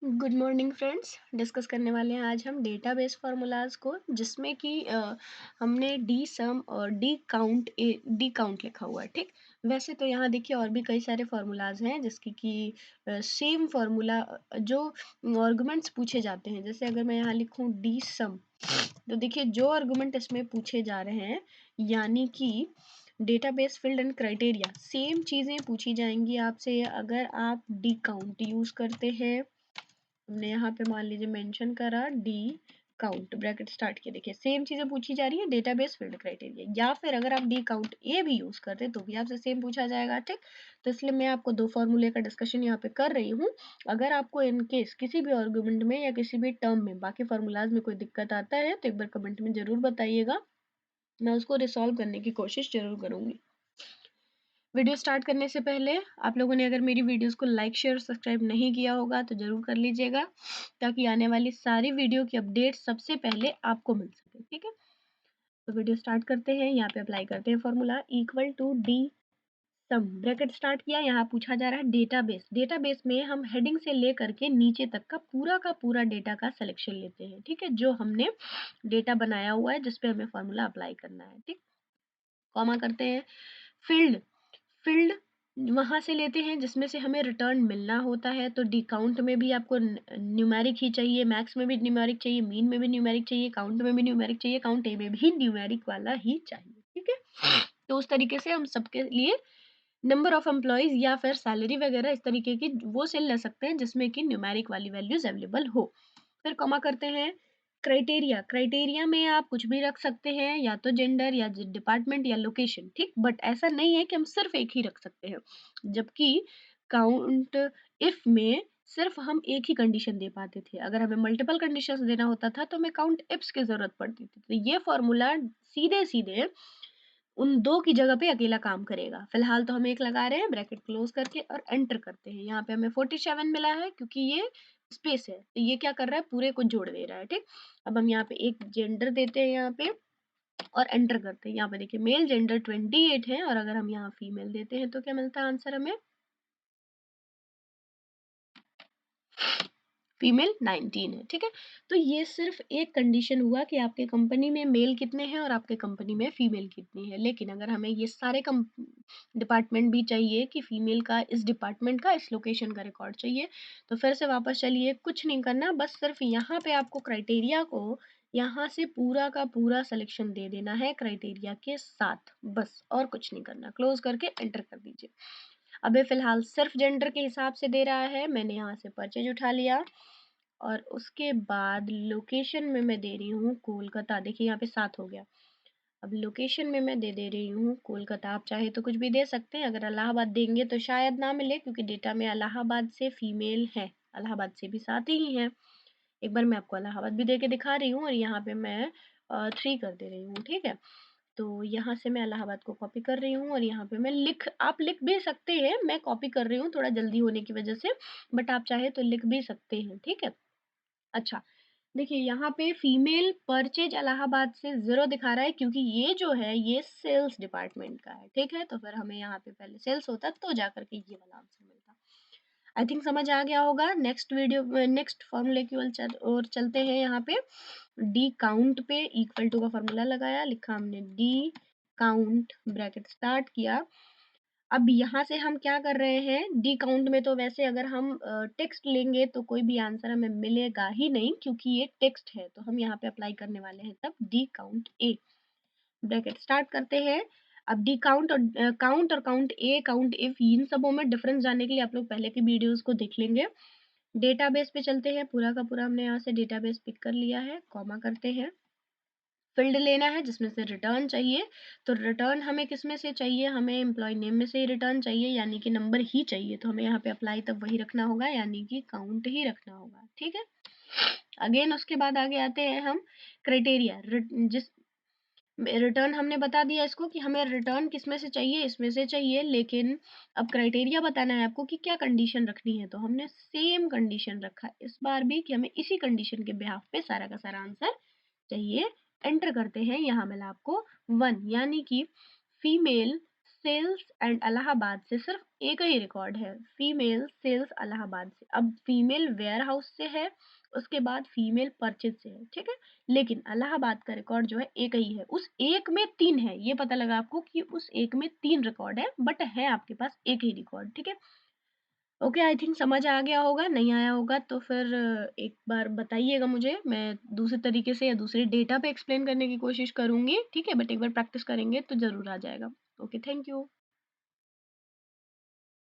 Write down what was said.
Good morning friends. Discuss करने वाले हैं आज हम डेटाबेस फार्मूलाज को, जिसमें कि हमने डी सम और डी काउंट लिखा हुआ है। ठीक, वैसे तो यहाँ देखिए और भी कई सारे फार्मूलाज हैं जिसकी कि सेम फार्मूला जो आर्गुमेंट्स पूछे जाते हैं। जैसे अगर मैं यहाँ लिखूँ डी सम, तो देखिए जो आर्गुमेंट इसमें पूछे जा रहे हैं, यानी कि database field and criteria, same चीज़ें पूछी जाएंगी आपसे। अगर आप डी काउंट यूज़ करते हैं, हमने यहाँ पे मान लीजिए मेंशन करा डी काउंट, ब्रैकेट स्टार्ट किया, देखिए सेम चीजें पूछी जा रही है, डेटाबेस फील्ड क्राइटेरिया। या फिर अगर आप डी काउंट ए भी यूज करते तो भी आपसे सेम पूछा जाएगा। ठीक, तो इसलिए मैं आपको दो फॉर्मूले का डिस्कशन यहाँ पे कर रही हूँ। अगर आपको इन केस किसी भी आर्गुमेंट में या किसी भी टर्म में बाकी फार्मूलाज में कोई दिक्कत आता है तो एक बार कमेंट में जरूर बताइएगा, मैं उसको रिसॉल्व करने की कोशिश जरूर करूंगी। वीडियो स्टार्ट करने से पहले आप लोगों ने अगर मेरी वीडियोस को लाइक शेयर सब्सक्राइब नहीं किया होगा तो जरूर कर लीजिएगा, ताकि आने वाली सारी वीडियो की अपडेट सबसे पहले आपको मिल सके। ठीक है, तो वीडियो स्टार्ट करते हैं। यहाँ पे अप्लाई करते हैं formula equal to the sum, bracket start किया। यहाँ पूछा जा रहा है डेटाबेस। डेटाबेस में हम हेडिंग से लेकर के नीचे तक का पूरा डेटा का सिलेक्शन लेते हैं। ठीक है, जो हमने डेटा बनाया हुआ है जिसपे हमें फॉर्मूला अप्लाई करना है। ठीक, कॉमा करते हैं। फील्ड, फील्ड वहाँ से लेते हैं जिसमें से हमें रिटर्न मिलना होता है। तो डी काउंट में भी आपको न्यूमेरिक ही चाहिए, मैक्स में भी न्यूमेरिक चाहिए, मीन में भी न्यूमेरिक चाहिए, काउंट में भी न्यूमेरिक चाहिए, काउंट ए में भी न्यूमेरिक वाला ही चाहिए। ठीक है, तो उस तरीके से हम सबके लिए नंबर ऑफ एम्प्लॉयज या फिर सैलरी वगैरह इस तरीके की वो सेल ले सकते हैं जिसमें कि न्यूमेरिक वाली वैल्यूज अवेलेबल हो। फिर कॉमा करते हैं। क्राइटेरिया, क्राइटेरिया में आप कुछ भी रख सकते हैं, या तो जेंडर या डिपार्टमेंट या लोकेशन। ठीक, बट ऐसा नहीं है कि हम सिर्फ एक ही रख सकते हैं, जबकि काउंट इफ में सिर्फ हम एक ही कंडीशन दे पाते थे। अगर हमें मल्टीपल कंडीशंस देना होता था तो हमें काउंट इफ्स की जरूरत पड़ती थी। तो ये फॉर्मूला सीधे सीधे उन दो की जगह पे अकेला काम करेगा। फिलहाल तो हम एक लगा रहे हैं, ब्रैकेट क्लोज करके और एंटर करते हैं। यहाँ पे हमें 47 मिला है क्योंकि ये स्पेस है, तो ये क्या कर रहा है, पूरे को जोड़ दे रहा है। ठीक, अब हम यहाँ पे एक जेंडर देते हैं यहाँ पे और एंटर करते हैं। यहाँ पे देखिए मेल जेंडर 28 है, और अगर हम यहाँ फीमेल देते हैं तो क्या मिलता है आंसर हमें, फीमेल 19 है। ठीक है, तो ये सिर्फ एक कंडीशन हुआ कि आपके कंपनी में मेल कितने हैं और आपके कंपनी में फीमेल कितनी है। लेकिन अगर हमें ये सारे डिपार्टमेंट भी चाहिए कि फीमेल का इस डिपार्टमेंट का इस लोकेशन का रिकॉर्ड चाहिए, तो फिर से वापस चलिए, कुछ नहीं करना, बस सिर्फ यहाँ पे आपको क्राइटेरिया को यहाँ से पूरा का पूरा सिलेक्शन दे देना है क्राइटेरिया के साथ, बस और कुछ नहीं करना। क्लोज करके एंटर कर दीजिए। अबे फिलहाल सिर्फ जेंडर के हिसाब से दे रहा है, मैंने यहाँ से परचेज उठा लिया और उसके बाद लोकेशन में मैं दे रही हूँ कोलकाता। देखिए यहाँ पे 7 हो गया। अब लोकेशन में मैं दे रही हूँ कोलकाता। आप चाहे तो कुछ भी दे सकते हैं, अगर इलाहाबाद देंगे तो शायद ना मिले क्योंकि डेटा में इलाहाबाद से फीमेल है, इलाहाबाद से भी साथ ही है। एक बार मैं आपको इलाहाबाद भी दे के दिखा रही हूँ और यहाँ पे मैं 3 कर दे रही हूँ। ठीक है, तो यहाँ से मैं इलाहाबाद को कॉपी कर रही हूँ और यहाँ पे मैं आप लिख भी सकते हैं, मैं कॉपी कर रही हूँ थोड़ा जल्दी होने की वजह से, बट आप चाहे तो लिख भी सकते हैं। ठीक है, अच्छा देखिए यहाँ पे फीमेल परचेज इलाहाबाद से 0 दिखा रहा है क्योंकि ये जो है ये सेल्स डिपार्टमेंट का है। ठीक है, तो फिर हमें यहाँ पे पहले सेल्स होता तो जाकर के ये वाला आंसर मिलता। आई थिंक समझ आ गया होगा। नेक्स्ट वीडियो नेक्स्ट फॉर्मूले की ओर चलते हैं। यहाँ पे डी काउंट पे इक्वल टू का फॉर्मूला लगाया, लिखा हमने डी काउंट, ब्रैकेट स्टार्ट किया। अब यहाँ से हम क्या कर रहे हैं, डी काउंट में तो वैसे अगर हम टेक्स्ट लेंगे तो कोई भी आंसर हमें मिलेगा ही नहीं क्योंकि ये टेक्स्ट है, तो हम यहाँ पे अप्लाई करने वाले हैं तब डी काउंट ए, ब्रैकेट स्टार्ट करते हैं। अब डी काउंट और count A count if in सबों में डिफरेंस जानने के लिए आप लोग पहले की वीडियोस को देख लेंगे। डेटाबेस पे चलते हैं, पूरा का पूरा हमने यहाँ से डेटाबेस पिक कर लिया है, कॉमा करते हैं। फील्ड लेना है जिसमें से रिटर्न चाहिए, तो रिटर्न हमें किस में से चाहिए, हमें एम्प्लॉय नेम में से ही रिटर्न चाहिए, यानी कि नंबर ही चाहिए, तो हमें यहाँ पे अप्लाई तब वही रखना होगा, यानी कि काउंट ही रखना होगा। ठीक है, अगेन उसके बाद आगे आते हैं हम क्राइटेरिया। जिस रिटर्न हमने बता दिया इसको कि हमें रिटर्न किस में से चाहिए, इसमें से चाहिए, लेकिन अब क्राइटेरिया बताना है आपको कि क्या कंडीशन रखनी है, तो हमने सेम कंडीशन रखा इस बार भी कि हमें इसी कंडीशन के बिहाफ पे सारा का सारा आंसर चाहिए। एंटर करते हैं, यहाँ मिला आपको 1, यानी कि फीमेल सेल्स एंड इलाहाबाद से सिर्फ एक ही रिकॉर्ड है, फीमेल सेल्स इलाहाबाद से। अब फीमेल वेयर हाउस से है, उसके बाद फीमेल परचेज से है, ठीक है। लेकिन इलाहाबाद का रिकॉर्ड जो है एक ही है, उस एक में 3 है, ये पता लगा आपको कि उस एक में 3 रिकॉर्ड है, बट है आपके पास एक ही रिकॉर्ड, ठीक है। ओके, आई थिंक समझ आ गया होगा, नहीं आया होगा तो फिर एक बार बताइएगा मुझे, मैं दूसरे तरीके से या दूसरे डेटा पे एक्सप्लेन करने की कोशिश करूँगी, ठीक है? बट एक बार प्रैक्टिस करेंगे तो ज़रूर आ जाएगा। Okay, thank you.